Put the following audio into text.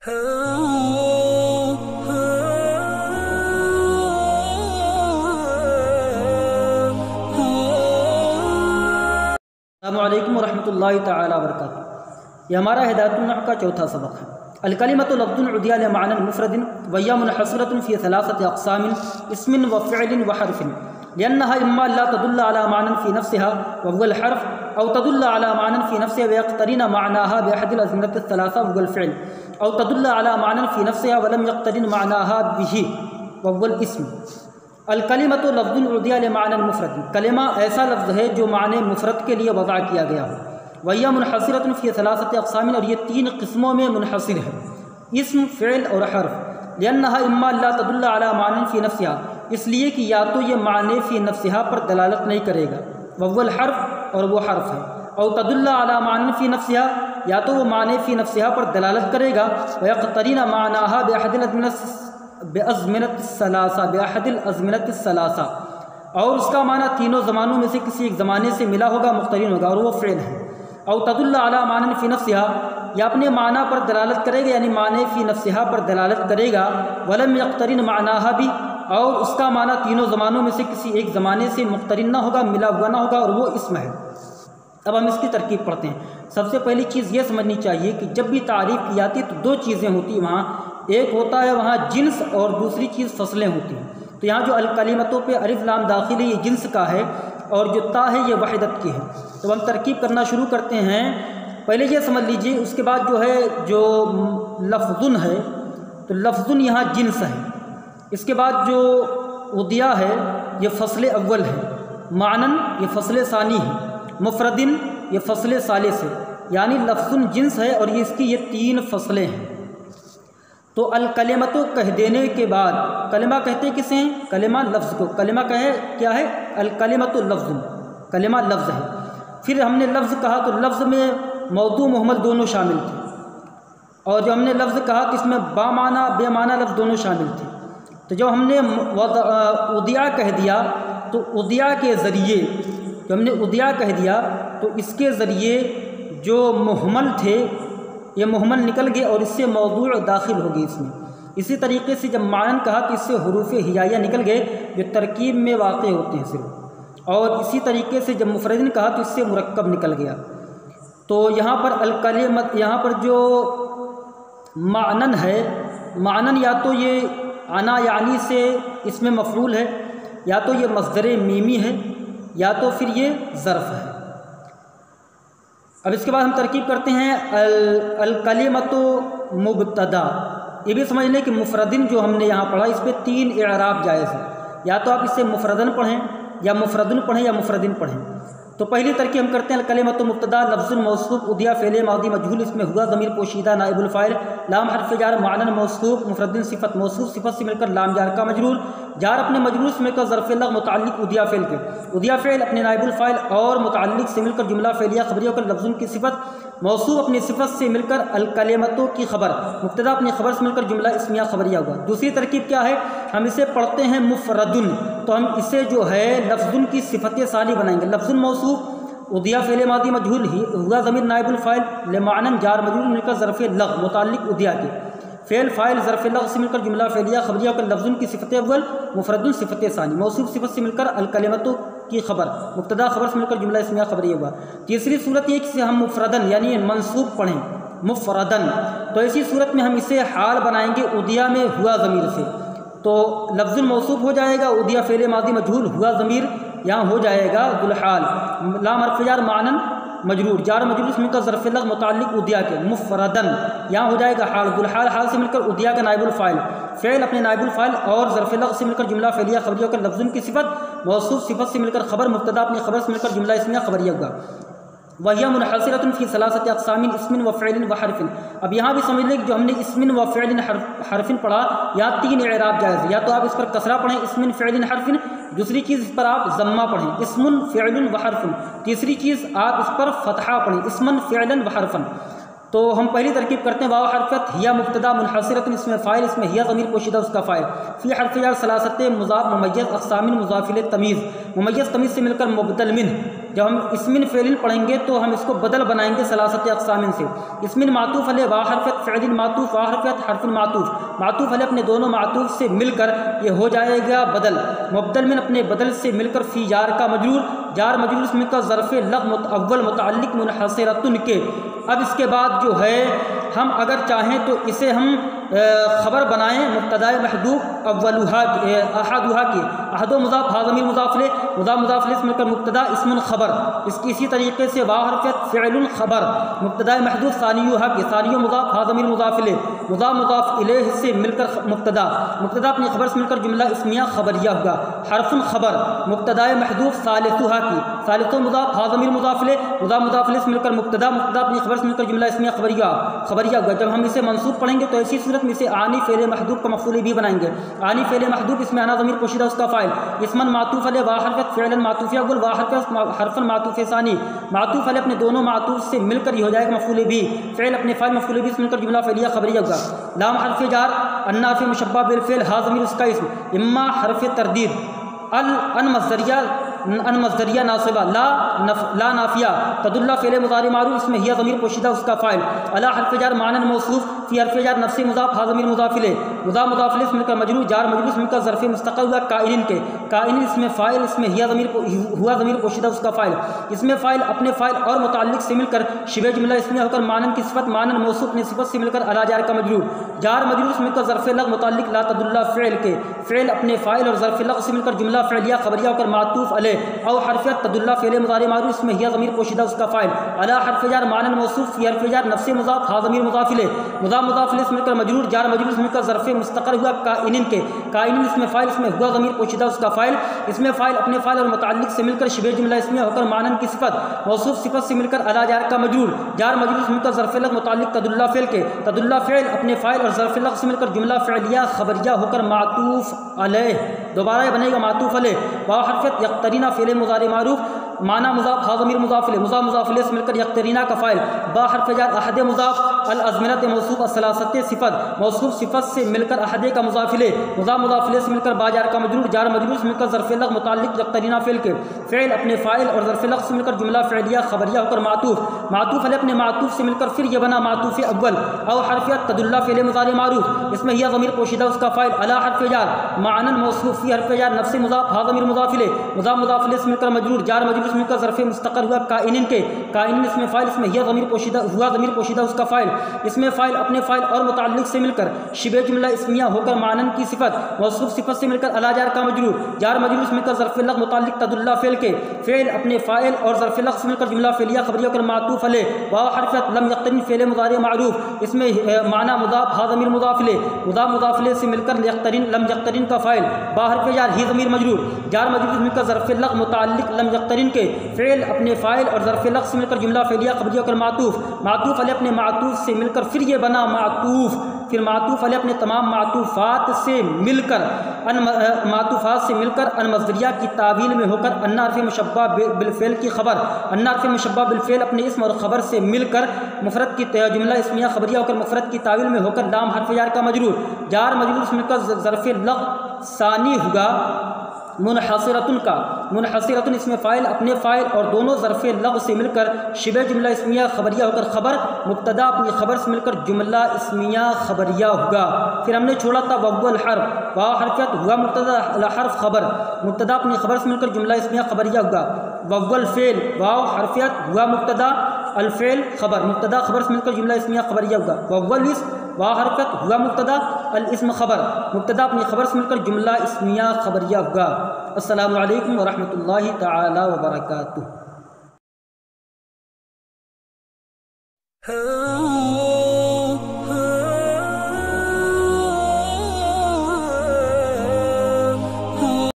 السلام علیکم ورحمۃ اللہ تعالی وبرکاتہ۔ یہ ہمارا ہدایۃ النحو کا چوتھا سبق ہے۔ الکلمۃ لفظ عدی لمعنى مفرد وهي منحصرة في ثلاثة أقسام اسم وفعل وحرف لأنها إما لا تدل على معنى في نفسها وهو الحرف أو تدل على معنى في نفسها ويقترن معناها بأحد الأزمنة الثلاثة وهو الفعل أو تدل على معنى في نفسها ولم يقترن معناها به وهو الاسم۔ الکلمۃ لفظ عدی لمعنى مفرد، کلمہ ایسا لفظ ہے جو معنی مفرد کے لیے وضع کیا گیا ہو۔ وهي منحصرة في ثلاثة أقسام، اور یہ تین قسموں میں منحصر ہے، اسم، فعل اور حرف۔ لأنها إما لا تدل على معنى في نفسها، اس لیے کہ یا تو یہ معنی فی نفسها پر دلالت نہیں کرے گا، وهو الحرف، اور وہ حرف ہے، او تدل على معنى في نفسها، یا تو وہ معنی فی نفسها پر دلالت کرے گا، ويقترن معناها بأحد الأزمنة الثلاثة، اور اس کا معنی تینوں زمانوں میں سے کسی ایک زمانے سے ملا ہوگا، مقترن ہوگا، اور وہ فعل ہے۔ او تدل علی معنی فی نفسها، یا اپنے معنی پر دلالت کرے گا، یعنی معنی فی نفسها پر دلالت کرے گا، ولم یقترن معناها بھی، اور اس کا معنی تینوں زمانوں میں سے کسی ایک زمانے سے مقترن نہ ہوگا، ملا ہوا نہ ہوگا، اور وہ اسم ہے۔ اب ہم اس کی ترکیب پڑھتے ہیں۔ سب سے پہلی چیز یہ سمجھنی چاہیے کہ جب بھی تعریف کی جاتی ہے تو دو چیزیں ہوتی ہیں وہاں، ایک ہوتا ہے وہاں جنس اور دوسری چیز فصلیں ہوتی ہیں۔ تو یہاں جو الکلمتوں پہ الف لام داخل ہے یہ جنس کا ہے، اور جو تا ہے یہ وحدت کی ہے۔ تو ہم ترکیب کرنا شروع کرتے ہیں۔ پہلے یہ سمجھ لیجئے، اس کے بعد جو ہے جو لفظن ہے تو لفظن یہاں جنس ہے، اس کے بعد جو عدیہ ہے یہ فصل اول ہے، معنن یہ فصل ثانی ہے، مفردن یہ فصل ثالث ہے، یعنی لفظن جنس ہے، اور یہ اس کی یہ تین فصلیں ہیں۔ تو الکلمتوں کہہ دینے کے بعد، کلمہ کہتے کسے ہیں؟ کلمہ لفظ کو۔ کلمہ کیا ہے؟ الکلمۃ لفظ، کلمہ لفظ ہے۔ پھر ہم نے لفظ کہا تو لفظ میں موضوع محمل دونوں شامل تھے، اور جو ہم نے لفظ کہا تو اس میں با معنی بے معنی لفظ دونوں شامل تھے۔ تو جب ہم نے عدیہ کہہ دیا تو عدیہ کے ذریعے، جب ہم نے عدیہ کہہ دیا تو اس کے ذریعے جو محمل تھے یہ محمل نکل گئے، اور اس سے موضوع داخل ہوگی اس میں۔ اسی طریقے سے جب معنن کہا تو اس سے حروف ہجائیہ نکل گئے جو ترکیب میں واقع ہوتے ہیں صرف، اور اسی طریقے سے جب مفردن کہا تو اس سے مرکب نکل گیا۔ تو یہاں پر الکلمت، یہاں پر جو معنن ہے، معنن یا تو یہ انا یعنی سے اس میں مفعول ہے، یا تو یہ مصدر میمی ہے، یا تو پھر یہ ظرف ہے۔ اب اس کے بعد ہم ترکیب کرتے ہیں الکلمۃ مبتدا۔ یہ بھی سمجھ لیں کہ مفردن جو ہم نے یہاں پڑھا اس پہ تین اعراب جائز ہے، یا تو آپ اسے مفردن پڑھیں، یا مفردن پڑھیں، یا مفردن پڑھیں۔ تو پہلی ترکیب ہم کرتے ہیں الکلمۃ مبتدا لفظ موصوف عدیہ فعل ماضی مجہول، اس میں ہوا ضمیر پوشیدہ نائب الفاعل، لام حرف جار، معنن موصوف، مفردن صفت موصوف، صفت سے مل کر لام جار کا مجرور، جار اپنے مجرور سے مل کر ظرف لغ متعلق عدیہ فعل کے، عدیہ فعل اپنے نائب الفاعل اور متعلق سے مل کر جملہ فعلیہ خبریہ کر لفظ کی صفت، موصوف اپنی صفت سے مل کر الکلمتوں کی خبر، مبتدا اپنی خبر سے مل کر جملہ اسمیہ خبریہ ہوا۔ دوسری ترکیب کیا ہے؟ ہم اسے پڑھتے ہیں مفردن، تو ہم اسے جو ہے لفظن کی صفت ثانی بنائیں گے۔ لفظ موصوف عدیہ فعل ماضی مجہول ہی ہوا ضمیر نائب الفاعل، لمعنن جار مجرور مل کر ظرف لغ متعلق عدیہ کے، فعل فاعل ظرف لغ سے مل کر جملہ فعلیہ خبریہ کر لفظ کی صفت اول، مفرد صفت ثانی، موصوف صفت سے مل کر الکلمتوں کی خبر، مبتدا خبر سے مل کر جملہ اسمیہ خبریہ ہوا۔ تیسری صورت یہ کہ ہم مفردن یعنی منصوب پڑھیں، مفردن، تو ایسی صورت میں ہم اسے حال بنائیں گے عدیہ میں ہوا ضمیر سے، تو لفظ موصوف ہو جائے گا، عدیہ فعل ماضی مجہول ہوا ضمیر یہاں ہو جائے گا ذوالحال، لام حرف جار معنن مجرور، جار مجرور سے مل کر ظرف لغ متعلق عدیہ کے، مفردن یہاں ہو جائے گا حال، ذوالحال حال سے مل کر عدیہ کا نائب الفاعل، فعل اپنے نائب الفاعل اور ظرف لغ سے مل کر جملہ فعلیہ خبریہ کر لفظ کی صفت، موصوف صفت سے مل کر خبر، مبتدا اپنی خبر سے مل کر جملہ اسمیہ خبریہ ہوگا۔ وَهِيَ مُنْحَصِرَةٌ فِي ثَلَاثَةِ أَقْسَامٍ اسم وفعل وحرف۔ اب یہاں بھی سمجھ لیں کہ جو ہم نے اسم وفعل حرف پڑھا، یہاں تین اعراب جائز ہے، یا تو آپ اس پر کسرہ پڑھیں اسم فعل حرف، دوسری چیز اس پر آپ ضمہ پڑھیں اسم فعل وحرف، تیسری چیز آپ اس پر فتحہ پڑھیں اسم فعلا وحرفا۔ تو ہم پہلی ترکیب کرتے ہیں واو حرفت ہیا مبتدا منحصرۃ اس میں فاعل، اس میں ہیا ضمیر پوشیدہ اس کا فاعل، فی حرف جر ثلاثت مضاف ممیز اقسام مضاف الیہ تمیز، ممیز تمیز سے مل کر مبدل منہ، جب ہم اسم فعل پڑھیں گے تو ہم اس کو بدل بنائیں گے ثلاثت اقسام سے۔ اسم معطوف علیہ وا حرفیت فعل معطوف وا حرفیت حرف معطوف، معطوف علیہ اپنے دونوں معطوف سے مل کر یہ ہو جائے گا بدل، مبدل من اپنے بدل سے مل کر فی جار کا مجرور، جار مجرور اس میں کا ظرف لغو اول متعلق منحصرۃ کے۔ اب اس کے بعد جو ہے ہم اگر چاہیں تو اسے ہم خبر بنائیں مبتدا محذوف اولھا احدھا کی، احد و مضاف ہا ضمیر مضاف الیہ، مضاف الیہ سے مل کر مبتدا اسم خبر، اس کی اسی طریقے سے وا حرفیت فعل خبر، مبتدا محذوف ثانیھا کی، ثانی و مضاف ہا ضمیر مضاف الیہ، مضاف الیہ سے مل کر مبتدا اپنی خبر سے مل کر جملہ اسمیہ خبریہ ہوگا، حرف خبر مبتدا محذوف ثالثھا کی، ثالث و مضاف ہا ضمیر مضاف الیہ، مضاف الیہ سے مل کر مبتدا اپنی خبر سے مل کر جملہ اسمیہ خبریہ ہوگا۔ جب ہم اسے منصوب پڑھیں گے تو اسی صورت میں اسے آنی فعل محذوف کا مفعول بھی بنائیں گے، آنی فعل محذوف اس میں انا ضمیر پوشیدہ اس کا فاعل، اسمن معطوف علیہ وا حرفیت فعلا معطوفیہ اول وا حرفا معطوف ثانی، معطوف علیہ اپنے دونوں معطوف سے مل کر یہ ہو جائے گا مفعول بھی، فعل اپنے فاعل مفعول بھی سے مل کر جملہ فعلیہ خبریہ ہوگا۔ لام حرف جار، ان حرف مشبہ بالفعل، ہا ضمیر اس کا اسم، اما حرف تردید، ان مصدریہ ناصبہ، لا نافیہ، تدل فعل مضارع معروف اس میں ہی ضمیر پوشیدہ اس کا فاعل، علی حرف جار معنی موصوف، فی حرف جار نفس مضاف ہا ضمیر مضاف الیہ، مضاف الیہ سے مل کر مجرور، جار مجرور سے مل کر ظرف مستقل ہوا کائن کے، کائن اس میں فاعل اس میں ہوا ضمیر پوشیدہ اس کا فاعل، اس میں فاعل اپنے فاعل اور متعلق سے مل کر شبہ جملہ اسمیہ ہو کر معنی کی صفت، معنی موصوف نے صفت سے مل کر علی جار کا مجرور، جار مجرور سے مل کر ظرف لغو متعلق لا تدل فعل کے، فعل اپنے فاعل اور ظرف لغو سے مل کر جملہ فعلیہ خبریہ ہو کر معطوف علیہ، او حرف تدل فعل مضارع معروف اس میں ہی ضمیر پوشیدہ اس کا فاعل، علی حرف جار معنی موصوف، فی حرف جار نفس مضاف ہا ضمیر مضاف الیہ، مضاف الیہ سے مل کر مجرور، جار مجرور سے مل کر ظرف مستقر ہوا کائن کے، کائن اس میں فاعل اس میں ہوا ضمیر پوشیدہ اس کا فاعل، اس میں فاعل اپنے فاعل اور متعلق سے مل کر شبہ جملہ اسمیہ ہو کر معنی کی صفت، موصوف صفت سے مل کر علی جار کا مجرور، جار مجرور سے مل کر ظرف لغو متعلق تدل فعل کے، تدل فعل اپنے فاعل اور ظرف لغو سے مل کر جملہ فعلیہ خبریہ ہو کر معطوف علیہ، دوبارہ یہ بنے گا معطوف علیہ، واو حرف یقترینہ فعل مضارع معروف، معنی مضاف ہا ضمیر مضاف الیہ، مضاف الیہ سے مل کر یقترینہ کا فاعل، با حرف جار احد مضاف، الازمنۃ موصوف الثلاثۃ صفت، موصوف صفت سے مل کر احد کا مضاف الیہ، مضاف الیہ سے مل کر با جار کا مجرور، جار مجرور سے مل کر ظرف لغو متعلق یقترینہ فعل کے، فعل اپنے فاعل اور ظرف لغو سے مل کر جملہ فعلیہ خبریہ ہو کر معطوف علیہ اپنے معطوف سے مل کر پھر یہ بنا معطوف اول، او حرف تدل فعل مضارع معروف اس میں ہی ضمیر پوشیدہ اس کا فاعل، علی حرف جار معنی موصوف، فی حرف جار نفس مضاف ہا ضمیر مضاف الیہ، مضاف الیہ سے مل کر مجرور، جار مجرور سے مل کر ظرف مستقر ہوا کائن کے، کائن اس میں فاعل اس میں ہی ضمیر پوشیدہ اس کا فاعل، اس میں فاعل اپنے فاعل اور متعلق سے مل کر شبہ جملہ اسمیہ ہو کر معنی کی صفت، موصوف صفت سے مل کر علی جار کا مجرور، جار مجرور سے مل کر ظرف لغو متعلق تدل فعل کے، فعل اپنے فاعل اور ظرف لغو سے مل کر جملہ فعلیہ خبریہ ہو کر معطوف علیہ، واو حرف لم یقترن فعل مضارع معروف اس میں معنی مضاف ہا ضمیر مضاف الیہ، مضاف الیہ سے مل کر لم یقترن کا فاعل، با حرف جار ہی ضمیر مجرور، جار مجرور سے مل کر ظرف لغو متعلق لم یقترن کے، فعل اپنے فاعل اور ظرف لغو سے مل کر جملہ فعلیہ خبریہ ہو کر معطوف علیہ اپنے معطوف سے مل کر پھر یہ بنا معطوف، پھر معطوف علیہ اپنے تمام معطوفات سے مل کر ان مصدریہ کی تعویل میں ہو کر ان حرف مشبہ بالفعل کی خبر، ان حرف مشبہ بالفعل اپنے اسم اور خبر سے مل کر مفرد کی جملہ اسمیہ خبریہ ہو کر مفرد کی تعویل میں ہو کر لام حرف جار کا مجرور، جار مجرور سے مل کر ظرف لغو ثانی ہوگا منحصرۃ اس میں فاعل اپنے فاعل اور دونوں ظرف لغو سے مل کر شبہ جملہ اسمیہ خبریہ ہو کر خبر، مبتدا اپنی خبر سے مل کر جملہ اسمیہ خبریہ ہوگا۔ پھر ہم نے چھوڑا تھا واو الحرف، واو حرفیت ہوا مبتدا الحرف خبر، مبتدا اپنی خبر سے مل کر جملہ اسمیہ خبریہ ہوگا۔ واو الفعل، واو حرفیت ہوا مبتدا، الفعل خبر، مبتدا خبر سے مل کر جملہ اسمیہ خبریہ ہوگا۔ واو الاسم، واو حرکت ہوا مبتدا، الاسم خبر، مبتدا اپنی خبر سے مل کر جملہ اسمیہ خبریہ ہوگا۔ السلام علیکم ورحمۃ اللہ تعالی وبرکاتہ۔